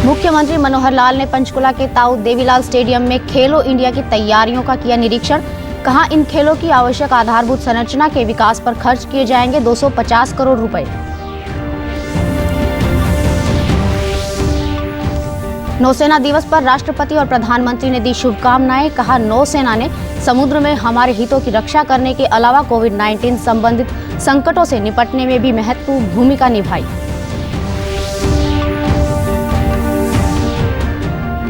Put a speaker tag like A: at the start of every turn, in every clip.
A: मुख्यमंत्री मनोहर लाल ने पंचकुला के ताऊ देवीलाल स्टेडियम में खेलो इंडिया की तैयारियों का किया निरीक्षण। कहा, इन खेलों की आवश्यक आधारभूत संरचना के विकास पर खर्च किए जाएंगे 250 करोड़ रुपए। नौसेना दिवस पर राष्ट्रपति और प्रधानमंत्री ने दी शुभकामनाएं। कहा, नौसेना ने समुद्र में हमारे हितों की रक्षा करने के अलावा कोविड-19 संबंधित संकटों से निपटने में भी महत्वपूर्ण भूमिका निभाई।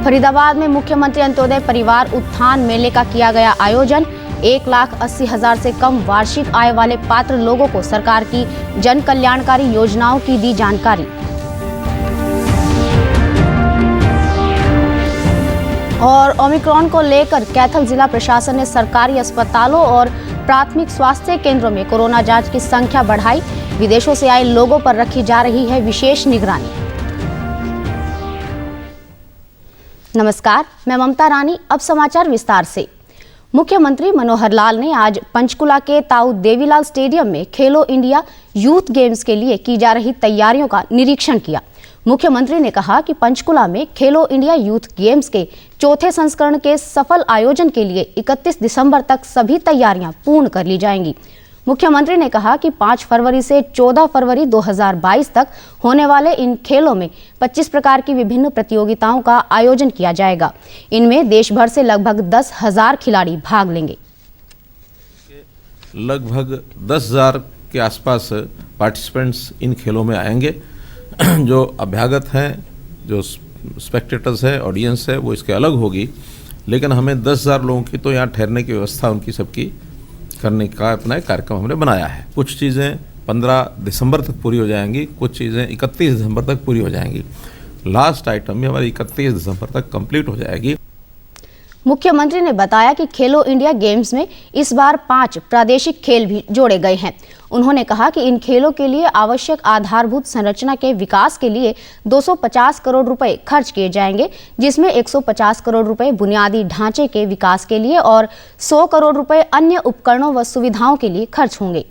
A: फरीदाबाद में मुख्यमंत्री अंत्योदय परिवार उत्थान मेले का किया गया आयोजन। 1,80,000 से कम वार्षिक आय वाले पात्र लोगों को सरकार की जन कल्याणकारी योजनाओं की दी जानकारी। और ओमिक्रॉन को लेकर कैथल जिला प्रशासन ने सरकारी अस्पतालों और प्राथमिक स्वास्थ्य केंद्रों में कोरोना जांच की संख्या बढ़ाई। विदेशों से आए लोगों पर रखी जा रही है विशेष निगरानी। नमस्कार, मैं ममता रानी। अब समाचार विस्तार से। मुख्यमंत्री मनोहर लाल ने आज पंचकुला के ताऊ देवीलाल स्टेडियम में खेलो इंडिया यूथ गेम्स के लिए की जा रही तैयारियों का निरीक्षण किया। मुख्यमंत्री ने कहा कि पंचकुला में खेलो इंडिया यूथ गेम्स के चौथे संस्करण के सफल आयोजन के लिए 31 दिसंबर तक सभी तैयारियां पूर्ण कर ली जाएंगी। मुख्यमंत्री ने कहा कि 5 फरवरी से 14 फरवरी 2022 तक होने वाले इन खेलों में 25 प्रकार की विभिन्न प्रतियोगिताओं का आयोजन किया जाएगा। इनमें देश भर से लगभग 10,000 खिलाड़ी भाग लेंगे।
B: लगभग 10,000 के आसपास पार्टिसिपेंट्स इन खेलों में आएंगे। जो अभ्यागत हैं, जो स्पेक्टेटर्स है, ऑडियंस है, वो इसके अलग होगी, लेकिन हमें 10,000 लोगों की तो यहाँ ठहरने की व्यवस्था उनकी सबकी करने का अपना कार्यक्रम हमने बनाया है। कुछ चीज़ें 15 दिसंबर तक पूरी हो जाएंगी, कुछ चीज़ें 31 दिसंबर तक पूरी हो जाएंगी। लास्ट आइटम भी हमारी 31 दिसंबर तक कंप्लीट हो जाएगी।
A: मुख्यमंत्री ने बताया कि खेलो इंडिया गेम्स में इस बार 5 प्रादेशिक खेल भी जोड़े गए हैं। उन्होंने कहा कि इन खेलों के लिए आवश्यक आधारभूत संरचना के विकास के लिए 250 करोड़ रुपए खर्च किए जाएंगे, जिसमें 150 करोड़ रुपए बुनियादी ढांचे के विकास के लिए और 100 करोड़ रुपए अन्य उपकरणों व सुविधाओं के लिए खर्च होंगे।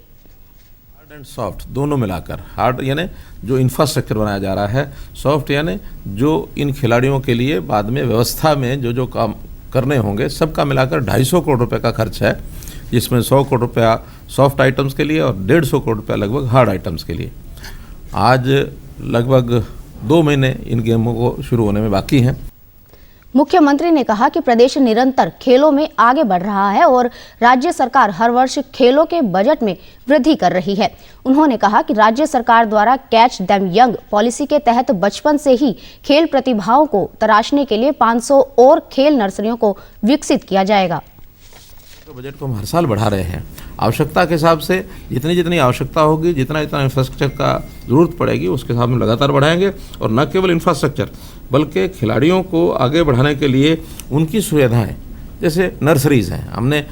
B: हार्ड एंड सॉफ्ट दोनों मिलाकर, हार्ड यानी जो इंफ्रास्ट्रक्चर बनाया जा रहा है, सॉफ्ट यानी जो इन खिलाड़ियों के लिए बाद में व्यवस्था में जो काम करने होंगे, सबका मिलाकर 250 करोड़ रुपए का खर्च है, जिसमें 100 करोड़ रुपया सॉफ्ट आइटम्स के लिए और 150 करोड़ रुपया लगभग हार्ड आइटम्स के लिए। आज लगभग 2 महीने इन गेमों को शुरू होने में बाकी हैं।
A: मुख्यमंत्री ने कहा कि प्रदेश निरंतर खेलों में आगे बढ़ रहा है और राज्य सरकार हर वर्ष खेलों के बजट में वृद्धि कर रही है। उन्होंने कहा कि राज्य सरकार द्वारा कैच देम यंग पॉलिसी के तहत बचपन से ही खेल प्रतिभाओं को तराशने के लिए 500 और खेल नर्सरियों को विकसित किया जाएगा।
B: बजट को हम हर साल बढ़ा रहे हैं। आवश्यकता के हिसाब से जितनी जितनी आवश्यकता होगी, जितना जितना इंफ्रास्ट्रक्चर का जरूरत पड़ेगी, उसके हिसाब में लगातार बढ़ाएंगे। और न केवल इंफ्रास्ट्रक्चर, बल्कि खिलाड़ियों को आगे बढ़ाने के लिए उनकी सुविधाएं, जैसे नर्सरीज हैं। हमने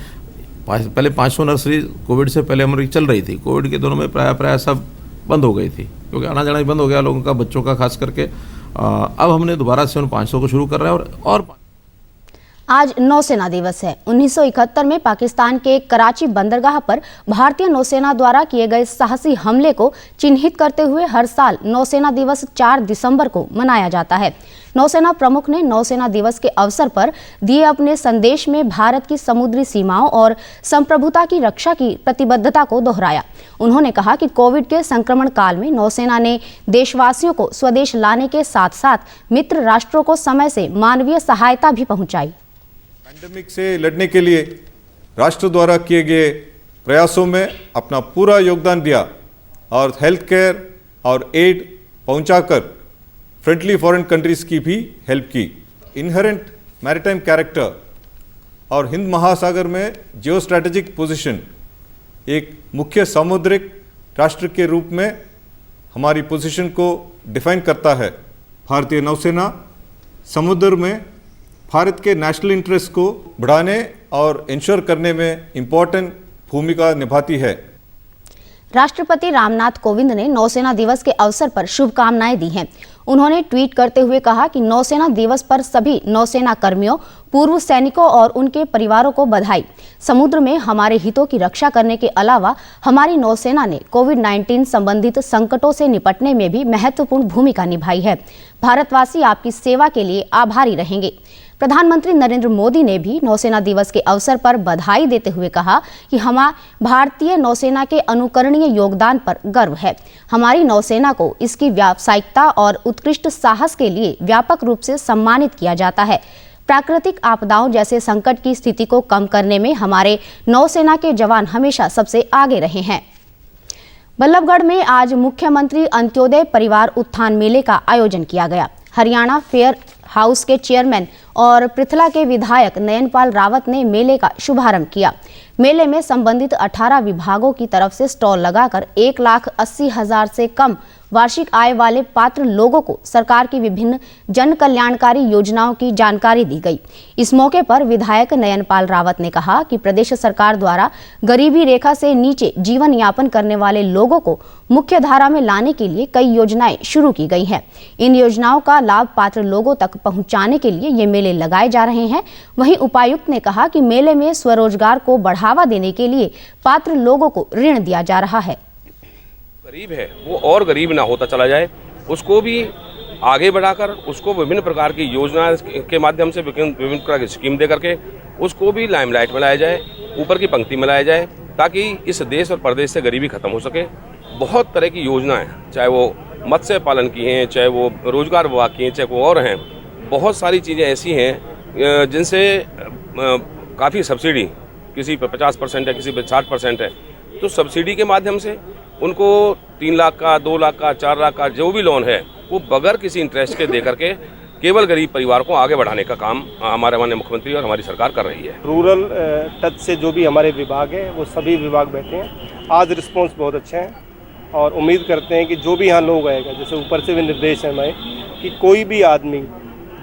B: पहले 500 नर्सरी कोविड से पहले हमारी चल रही थी। कोविड के दिनों में प्राय सब बंद हो गई थी, क्योंकि आना जाना ही बंद हो गया लोगों का, बच्चों का खास करके। अब हमने दोबारा से उन 500 को शुरू कर रहे हैं। और
A: आज नौसेना दिवस है। 1971 में पाकिस्तान के कराची बंदरगाह पर भारतीय नौसेना द्वारा किए गए साहसी हमले को चिन्हित करते हुए हर साल नौसेना दिवस 4 दिसंबर को मनाया जाता है। नौसेना प्रमुख ने नौसेना दिवस के अवसर पर दिए अपने संदेश में भारत की समुद्री सीमाओं और संप्रभुता की रक्षा की प्रतिबद्धता को दोहराया। उन्होंने कहा कि कोविड के संक्रमण काल में नौसेना ने देशवासियों को स्वदेश लाने के साथ साथ मित्र राष्ट्रों को समय से मानवीय सहायता भी पहुंचाई।
C: पैंडेमिक से लड़ने के लिए राष्ट्र द्वारा किए गए प्रयासों में अपना पूरा योगदान दिया और हेल्थ केयर और एड पहुंचाकर फ्रेंडली फॉरेन कंट्रीज की भी हेल्प की। इनहेरेंट मैरिटाइम कैरेक्टर और हिंद महासागर में जियो स्ट्रैटेजिक पोजीशन, एक मुख्य सामुद्रिक राष्ट्र के रूप में हमारी पोजीशन को डिफाइन करता है। भारतीय नौसेना समुद्र में भारत के नेशनल इंटरेस्ट को बढ़ाने और इंश्योर करने में इम्पोर्टेंट भूमिका निभाती है।
A: राष्ट्रपति रामनाथ कोविंद ने नौसेना दिवस के अवसर पर शुभकामनाएं दी हैं। उन्होंने ट्वीट करते हुए कहा कि नौसेना दिवस पर सभी नौसेना कर्मियों, पूर्व सैनिकों और उनके परिवारों को बधाई। समुद्र में हमारे हितों की रक्षा करने के अलावा हमारी नौसेना ने कोविड-19 संबंधित संकटों से निपटने में भी महत्वपूर्ण भूमिका निभाई है। भारतवासी आपकी सेवा के लिए आभारी रहेंगे। प्रधानमंत्री नरेंद्र मोदी ने भी नौसेना दिवस के अवसर पर बधाई देते हुए कहा कि हमारे भारतीय नौसेना के अनुकरणीय योगदान पर गर्व है। हमारी नौसेना को इसकी व्यावसायिकता और उत्कृष्ट साहस के लिए व्यापक रूप से सम्मानित किया जाता है। प्राकृतिक आपदाओं जैसे संकट की स्थिति को कम करने में हमारे नौसेना के जवान हमेशा सबसे आगे रहे हैं। बल्लभगढ़ में आज मुख्यमंत्री अंत्योदय परिवार उत्थान मेले का आयोजन किया गया। हरियाणा फेयर हाउस के चेयरमैन और पृथला के विधायक नयनपाल रावत ने मेले का शुभारंभ किया। मेले में संबंधित 18 विभागों की तरफ से स्टॉल लगाकर 1,80,000 से कम वार्षिक आय वाले पात्र लोगों को सरकार की विभिन्न जन कल्याणकारी योजनाओं की जानकारी दी गई। इस मौके पर विधायक नयनपाल रावत ने कहा कि प्रदेश सरकार द्वारा गरीबी रेखा से नीचे जीवन यापन करने वाले लोगों को मुख्य धारा में लाने के लिए कई योजनाएं शुरू की गई हैं। इन योजनाओं का लाभ पात्र लोगों तक पहुंचाने के लिए ये मेले लगाए जा रहे हैं। वहीं उपायुक्त ने कहा कि मेले में स्वरोजगार को बढ़ावा देने के लिए पात्र लोगों को ऋण दिया जा रहा है।
D: गरीब है वो और गरीब ना होता चला जाए, उसको भी आगे बढ़ाकर उसको विभिन्न प्रकार की योजना के माध्यम से विभिन्न प्रकार की स्कीम दे करके उसको भी लाइमलाइट में लाया जाए, ऊपर की पंक्ति में लाया जाए, ताकि इस देश और प्रदेश से गरीबी खत्म हो सके। बहुत तरह की योजनाएं, चाहे वो मत्स्य पालन की हैं, चाहे वो रोजगार विभाग की हैं, चाहे वो और हैं, बहुत सारी चीज़ें ऐसी हैं जिनसे काफ़ी सब्सिडी, किसी पर 50% है, किसी पर 60% है। तो सब्सिडी के माध्यम से उनको 3 लाख का, 2 लाख का, 4 लाख का जो भी लोन है वो बगैर किसी इंटरेस्ट के दे करके केवल गरीब परिवार को आगे बढ़ाने का काम हमारे माननीय मुख्यमंत्री और हमारी सरकार कर रही है।
E: रूरल टच से जो भी हमारे विभाग है वो सभी विभाग बैठे हैं। आज रिस्पॉन्स बहुत अच्छे हैं और उम्मीद करते हैं कि जो भी यहाँ लोग आएगा, जैसे ऊपर से भी निर्देश है हमारे कि कोई भी आदमी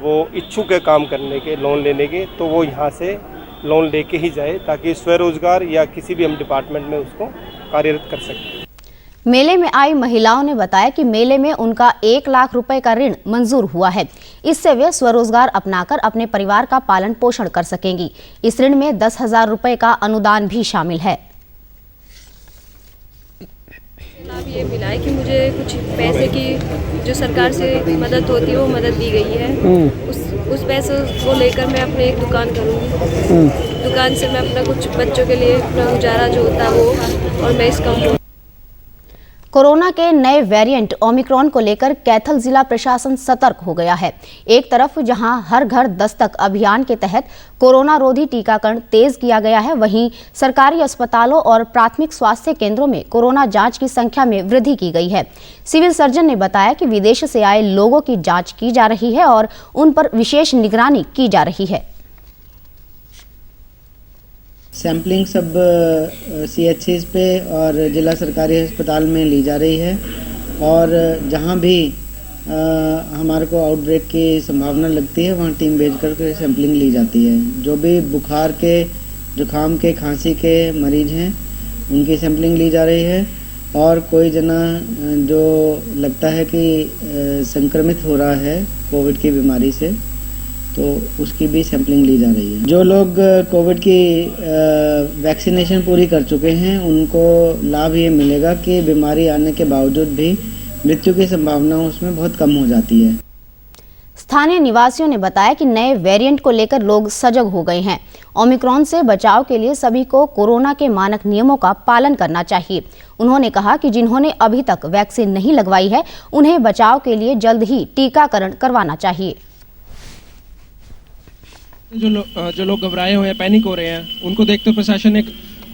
E: वो इच्छुक है काम करने के, लोन लेने के, तो वो यहाँ से लोन लेके ही जाए, ताकि स्वरोजगार या किसी भी हम डिपार्टमेंट में उसको कार्यरत कर सकें।
A: मेले में आई महिलाओं ने बताया कि मेले में उनका 1 लाख रुपए का ऋण मंजूर हुआ है। इससे वे स्वरोजगार अपनाकर अपने परिवार का पालन पोषण कर सकेंगी। इस ऋण में 10,000 रुपए का अनुदान भी शामिल है।
F: लाभ ये मिला है कि मुझे कुछ पैसे की जो सरकार से मदद होती है वो मदद दी गई है। उस पैसे को लेकर मैं अपने एक दुकान करूँगी। दुकान से मैं अपना कुछ बच्चों के लिए अपना गुजारा जो होता है वो, और मैं इस कम कोरोना के नए वेरिएंट ओमिक्रॉन को लेकर कैथल जिला प्रशासन सतर्क हो गया है। एक तरफ जहां हर घर दस्तक अभियान के तहत कोरोना रोधी टीकाकरण तेज किया गया है, वहीं सरकारी अस्पतालों और प्राथमिक स्वास्थ्य केंद्रों में कोरोना जांच की संख्या में वृद्धि की गई है। सिविल सर्जन ने बताया कि विदेश से आए लोगों की जांच की जा रही है और उन पर विशेष निगरानी की जा रही है।
G: सैम्पलिंग सब CHCs पे और जिला सरकारी अस्पताल में ली जा रही है, और जहाँ भी हमारे को आउटब्रेक की संभावना लगती है वहाँ टीम भेज कर सैम्पलिंग ली जाती है। जो भी बुखार के, जुकाम के, खांसी के मरीज हैं उनकी सैम्पलिंग ली जा रही है, और कोई जना जो लगता है कि संक्रमित हो रहा है कोविड की बीमारी से, तो उसकी भी सैम्पलिंग ली जा रही है। जो लोग कोविड की वैक्सीनेशन पूरी कर चुके हैं उनको लाभ ये मिलेगा कि बीमारी आने के बावजूद भी मृत्यु की संभावना उसमें बहुत कम हो जाती है।
A: स्थानीय निवासियों ने बताया कि नए वेरिएंट को लेकर लोग सजग हो गए हैं। ओमिक्रॉन से बचाव के लिए सभी को कोरोना के मानक नियमों का पालन करना चाहिए। उन्होंने कहा कि जिन्होंने अभी तक वैक्सीन नहीं लगवाई है उन्हें बचाव के लिए जल्द ही टीकाकरण करवाना चाहिए।
H: जो लोग घबराए हुए हैं, पैनिक हो रहे हैं, उनको देखते प्रशासन ने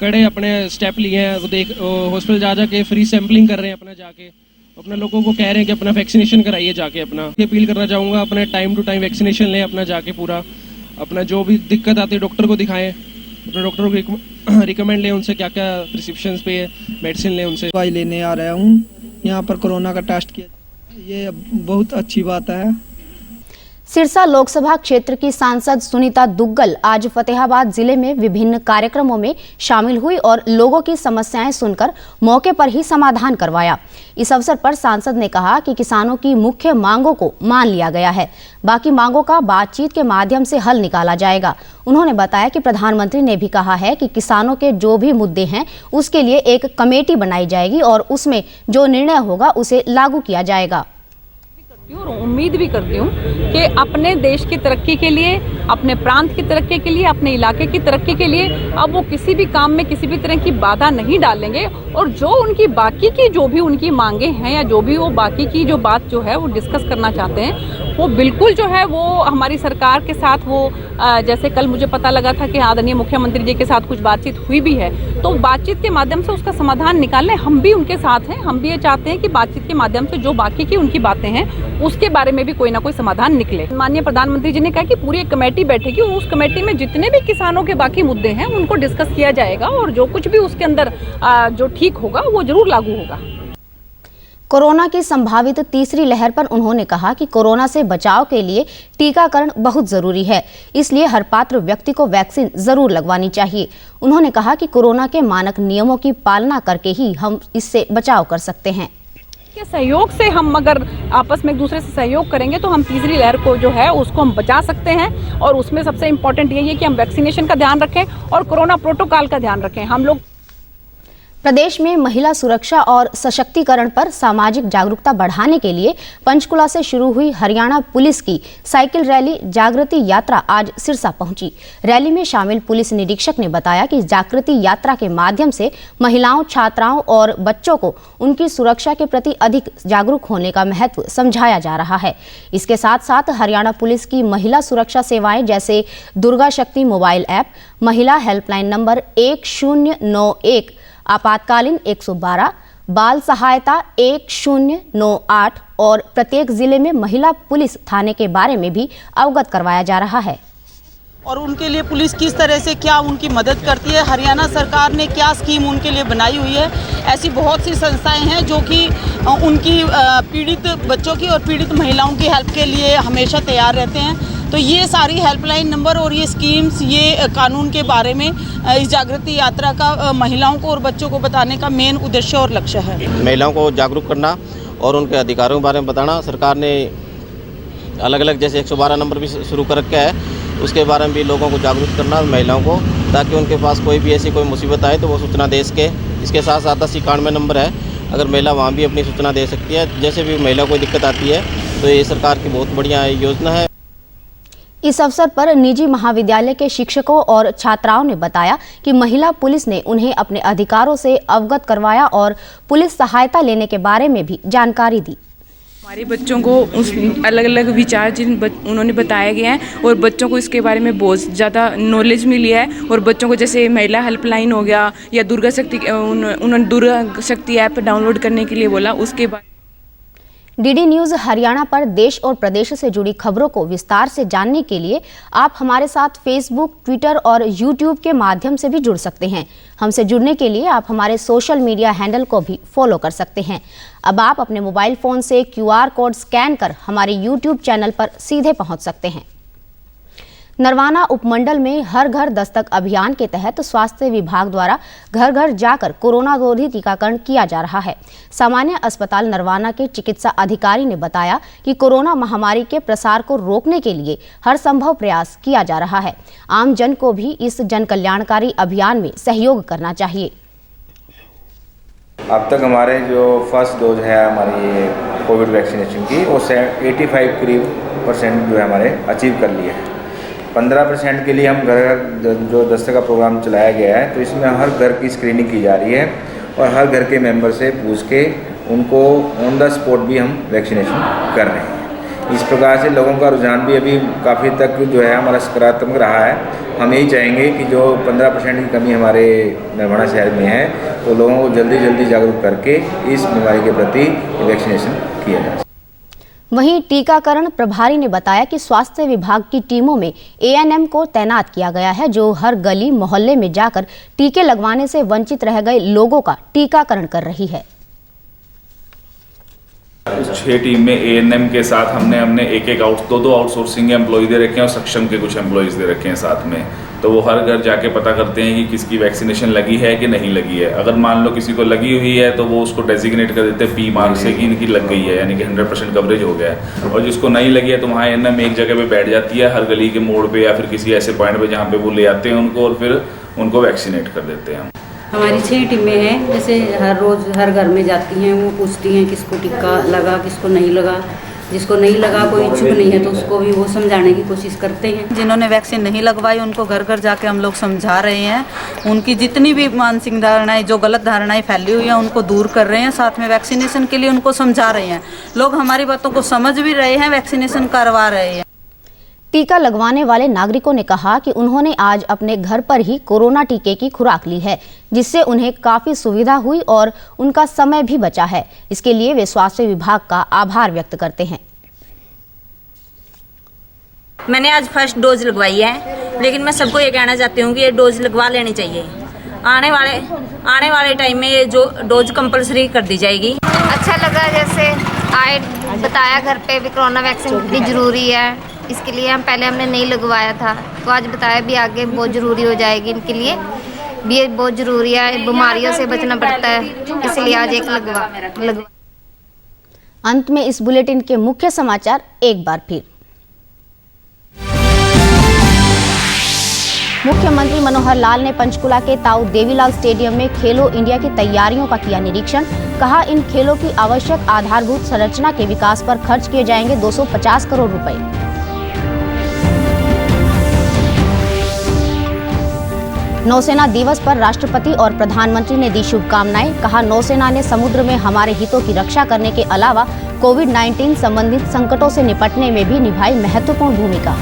H: कड़े अपने स्टेप लिए हैं। वो हॉस्पिटल जा के फ्री सैंपलिंग कर रहे हैं, अपना जाके अपने लोगों को कह रहे हैं कि अपना वैक्सीनेशन कराइए जाके। अपना अपील करना चाहूँगा, अपने टाइम टू टाइम वैक्सीनेशन लें, अपना जाके पूरा अपना जो भी दिक्कत आती है डॉक्टर को दिखाएं, अपने डॉक्टर को रिकमेंड लें, उनसे क्या क्या प्रिस्क्रिप्शन पे मेडिसिन लें उनसे।
I: दवाई लेने आ रहा हूँ, यहाँ पर कोरोना का टेस्ट किया, ये बहुत अच्छी बात है।
A: सिरसा लोकसभा क्षेत्र की सांसद सुनीता दुग्गल आज फतेहाबाद जिले में विभिन्न कार्यक्रमों में शामिल हुई और लोगों की समस्याएं सुनकर मौके पर ही समाधान करवाया। इस अवसर पर सांसद ने कहा कि किसानों की मुख्य मांगों को मान लिया गया है, बाकी मांगों का बातचीत के माध्यम से हल निकाला जाएगा। उन्होंने बताया कि प्रधानमंत्री ने भी कहा है कि किसानों के जो भी मुद्दे हैं उसके लिए एक कमेटी बनाई जाएगी और उसमें जो निर्णय होगा उसे लागू किया जाएगा।
I: और उम्मीद भी करती हूँ कि अपने देश की तरक्की के लिए, अपने प्रांत की तरक्की के लिए, अपने इलाके की तरक्की के लिए अब वो किसी भी काम में किसी भी तरह की बाधा नहीं डालेंगे और जो उनकी बाकी की जो भी उनकी मांगे हैं या जो भी वो बाकी की जो बात जो है वो डिस्कस करना चाहते हैं वो बिल्कुल जो है वो हमारी सरकार के साथ वो जैसे कल मुझे पता लगा था कि आदरणीय मुख्यमंत्री जी के साथ कुछ बातचीत हुई भी है, तो बातचीत के माध्यम से उसका समाधान निकालने हम भी उनके साथ हैं। हम भी ये चाहते हैं कि बातचीत के माध्यम से जो बाकी की उनकी बातें हैं उसके बारे में भी कोई ना कोई समाधान निकले। माननीय प्रधानमंत्री जी ने कहा कि पूरी एक कमेटी बैठेगी, उस कमेटी में जितने भी किसानों के बाकी मुद्दे हैं उनको डिस्कस किया जाएगा और जो कुछ भी उसके अंदर जो ठीक होगा वो जरूर लागू होगा।
A: कोरोना की संभावित तीसरी लहर पर उन्होंने कहा कि कोरोना से बचाव के लिए टीकाकरण बहुत जरूरी है, इसलिए हर पात्र व्यक्ति को वैक्सीन जरूर लगवानी चाहिए। उन्होंने कहा कि कोरोना के मानक नियमों की पालना करके ही हम इससे बचाव कर सकते हैं।
I: के सहयोग से हम अगर आपस में एक दूसरे से सहयोग करेंगे तो हम तीसरी लहर को जो है उसको हम बचा सकते हैं और उसमें सबसे इम्पोर्टेंट यही है कि हम वैक्सीनेशन का ध्यान रखें और कोरोना प्रोटोकॉल का ध्यान रखें। हम लोग
A: प्रदेश में महिला सुरक्षा और सशक्तिकरण पर सामाजिक जागरूकता बढ़ाने के लिए पंचकुला से शुरू हुई हरियाणा पुलिस की साइकिल रैली जागृति यात्रा आज सिरसा पहुंची। रैली में शामिल पुलिस निरीक्षक ने बताया कि जागृति यात्रा के माध्यम से महिलाओं, छात्राओं और बच्चों को उनकी सुरक्षा के प्रति अधिक जागरूक होने का महत्व समझाया जा रहा है। इसके साथ साथ हरियाणा पुलिस की महिला सुरक्षा सेवाएं जैसे दुर्गा शक्ति मोबाइल ऐप, महिला हेल्पलाइन नंबर 1091, आपातकालीन 112, बाल सहायता 1098 और प्रत्येक जिले में महिला पुलिस थाने के बारे में भी अवगत करवाया जा रहा है।
J: और उनके लिए पुलिस किस तरह से क्या उनकी मदद करती है, हरियाणा सरकार ने क्या स्कीम उनके लिए बनाई हुई है। ऐसी बहुत सी संस्थाएं हैं जो कि उनकी पीड़ित बच्चों की और पीड़ित महिलाओं की हेल्प के लिए हमेशा तैयार रहते हैं। तो ये सारी हेल्पलाइन नंबर और ये स्कीम्स, ये कानून के बारे में इस जागृति यात्रा का महिलाओं को और बच्चों को बताने का मेन उद्देश्य और लक्ष्य है।
K: महिलाओं को जागरूक करना और उनके अधिकारों के बारे में बताना। सरकार ने अलग अलग जैसे 112 नंबर भी शुरू कर रखा है, उसके बारे में भी लोगों को जागरूक करना महिलाओं को, ताकि उनके पास कोई भी ऐसी कोई मुसीबत आए तो वो सूचना दे सके। इसके साथ साथ 91 नंबर है, अगर महिला वहाँ भी अपनी सूचना दे सकती है। जैसे भी महिला को दिक्कत आती है तो ये सरकार की बहुत बढ़िया योजना है।
A: इस अवसर पर निजी महाविद्यालय के शिक्षकों और छात्राओं ने बताया कि महिला पुलिस ने उन्हें अपने अधिकारों से अवगत करवाया और पुलिस सहायता लेने के बारे में भी जानकारी दी।
L: हमारे बच्चों को उस अलग अलग विचार उन्होंने बताए गए हैं और बच्चों को इसके बारे में बहुत ज़्यादा नॉलेज मिली है। और बच्चों को जैसे महिला हेल्पलाइन हो गया या दुर्गा शक्ति, उन्होंने दुर्गा शक्ति ऐप डाउनलोड करने के लिए बोला। उसके बाद
A: डीडी न्यूज हरियाणा पर देश और प्रदेश से जुड़ी खबरों को विस्तार से जानने के लिए आप हमारे साथ फेसबुक, ट्विटर और यूट्यूब के माध्यम से भी जुड़ सकते हैं। हमसे जुड़ने के लिए आप हमारे सोशल मीडिया हैंडल को भी फॉलो कर सकते हैं। अब आप अपने मोबाइल फोन से QR कोड स्कैन कर हमारे यूट्यूब चैनल पर सीधे पहुंच सकते हैं। नरवाना उपमंडल में हर घर दस्तक अभियान के तहत स्वास्थ्य विभाग द्वारा घर घर जाकर कोरोना रोधी टीकाकरण किया जा रहा है। सामान्य अस्पताल नरवाना के चिकित्सा अधिकारी ने बताया कि कोरोना महामारी के प्रसार को रोकने के लिए हर संभव प्रयास किया जा रहा है। आम जन को भी इस जन कल्याणकारी अभियान में सहयोग करना चाहिए।
M: अब तक हमारे जो फर्स्ट डोज है हमारी कोविड वैक्सीनेशन की वो 85% जो है हमारे अचीव कर लिए हैं। 15% के लिए हम घर घर जो दस्तक का प्रोग्राम चलाया गया है, तो इसमें हर घर की स्क्रीनिंग की जा रही है और हर घर के मेंबर से पूछ के उनको ऑन द स्पॉट भी हम वैक्सीनेशन कर रहे हैं। इस प्रकार से लोगों का रुझान भी अभी काफ़ी तक जो है हमारा सकारात्मक रहा है। हम यही चाहेंगे कि जो 15% की कमी हमारे नरवाना शहर में है तो लोगों को जल्दी जल्दी जागरूक करके इस बीमारी के प्रति वैक्सीनेशन किया जाए।
A: वहीं टीकाकरण प्रभारी ने बताया कि स्वास्थ्य विभाग की टीमों में ANM को तैनात किया गया है, जो हर गली मोहल्ले में जाकर टीके लगवाने से वंचित रह गए लोगों का टीकाकरण कर रही है।
N: उस 6 टीम में ANM के साथ हमने एक दो आउटसोर्सिंग एम्प्लॉय दे रखे हैं और सक्षम के कुछ एम्प्लॉयज दे रखे हैं साथ में। तो वो हर घर जाके पता करते हैं कि किसकी वैक्सीनेशन लगी है कि नहीं लगी है। अगर मान लो किसी को लगी हुई है तो वो उसको डेजिग्नेट कर देते हैं P मार्क से कि इनकी लग गई है, यानी कि 100% कवरेज हो गया है। और जिसको नहीं लगी है तो वहाँ ANM एक जगह पे बैठ जाती है, हर गली के मोड़ पे या फिर किसी ऐसे पॉइंट पे जहाँ पे वो ले आते हैं उनको और फिर उनको वैक्सीनेट कर देते हैं।
O: हमारी 6 टीमें हैं, जैसे हर रोज़ हर घर में जाती हैं, वो पूछती हैं किसको टीका लगा किसको नहीं लगा। जिसको नहीं लगा, कोई इच्छुक नहीं है तो उसको भी वो समझाने की कोशिश करते हैं।
J: जिन्होंने वैक्सीन नहीं लगवाई उनको घर घर जाके हम लोग समझा रहे हैं, उनकी जितनी भी मानसिक धारणाएं, जो गलत धारणाएं फैली हुई हैं उनको दूर कर रहे हैं, साथ में वैक्सीनेशन के लिए उनको समझा रहे हैं। लोग हमारी बातों को समझ भी रहे हैं, वैक्सीनेशन करवा रहे हैं।
A: टीका लगवाने वाले नागरिकों ने कहा कि उन्होंने आज अपने घर पर ही कोरोना टीके की खुराक ली है, जिससे उन्हें काफी सुविधा हुई और उनका समय भी बचा है। इसके लिए वे स्वास्थ्य विभाग का आभार व्यक्त करते हैं।
P: मैंने आज फर्स्ट डोज लगवाई है, लेकिन मैं सबको ये कहना चाहती हूँ कि ये डोज लगवा लेनी चाहिए। आने वाले टाइम में ये जो डोज कंपलसरी कर दी जाएगी।
Q: अच्छा लगा, जैसे आए बताया घर पे भी कोरोना वैक्सीन कितनी ज़रूरी है, इसके लिए हमने नहीं लगवाया था, तो आज बताया भी आगे बहुत ज़रूरी हो जाएगी, इनके लिए भी ये बहुत ज़रूरी है, बीमारियों से बचना पड़ता है, इसलिए आज एक लगवा।
A: अंत में इस बुलेटिन के मुख्य समाचार एक बार फिर। मुख्यमंत्री मनोहर लाल ने पंचकुला के ताऊ देवीलाल स्टेडियम में खेलो इंडिया की तैयारियों का किया निरीक्षण। कहा, इन खेलों की आवश्यक आधारभूत संरचना के विकास पर खर्च किए जाएंगे 250 करोड़ रुपए। नौसेना दिवस पर राष्ट्रपति और प्रधानमंत्री ने दी शुभकामनाएं। कहा, नौसेना ने समुद्र में हमारे हितों की रक्षा करने के अलावा कोविड-19 संबंधित संकटों से निपटने में भी निभाई महत्वपूर्ण भूमिका।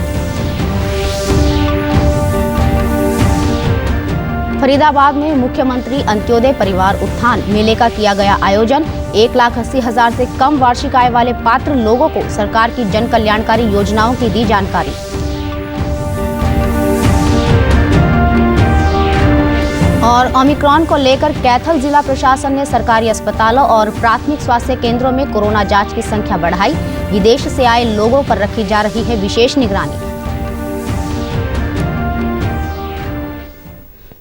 A: फरीदाबाद में मुख्यमंत्री अंत्योदय परिवार उत्थान मेले का किया गया आयोजन। 1,80,000 से कम वार्षिक आय वाले पात्र लोगों को सरकार की जन कल्याणकारी योजनाओं की दी जानकारी। और ओमिक्रॉन को लेकर कैथल जिला प्रशासन ने सरकारी अस्पतालों और प्राथमिक स्वास्थ्य केंद्रों में कोरोना जांच की संख्या बढ़ाई। विदेश से आए लोगों पर रखी जा रही है विशेष निगरानी।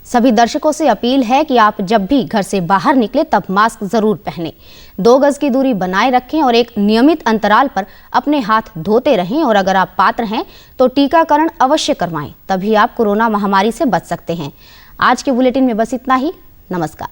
A: सभी दर्शकों से अपील है कि आप जब भी घर से बाहर निकले तब मास्क जरूर पहनें, 2 गज की दूरी बनाए रखें और एक नियमित अंतराल पर अपने हाथ धोते रहें। और अगर आप पात्र हैं तो टीकाकरण अवश्य करवाएं, तभी आप कोरोना महामारी से बच सकते हैं। आज के बुलेटिन में बस इतना ही। नमस्कार।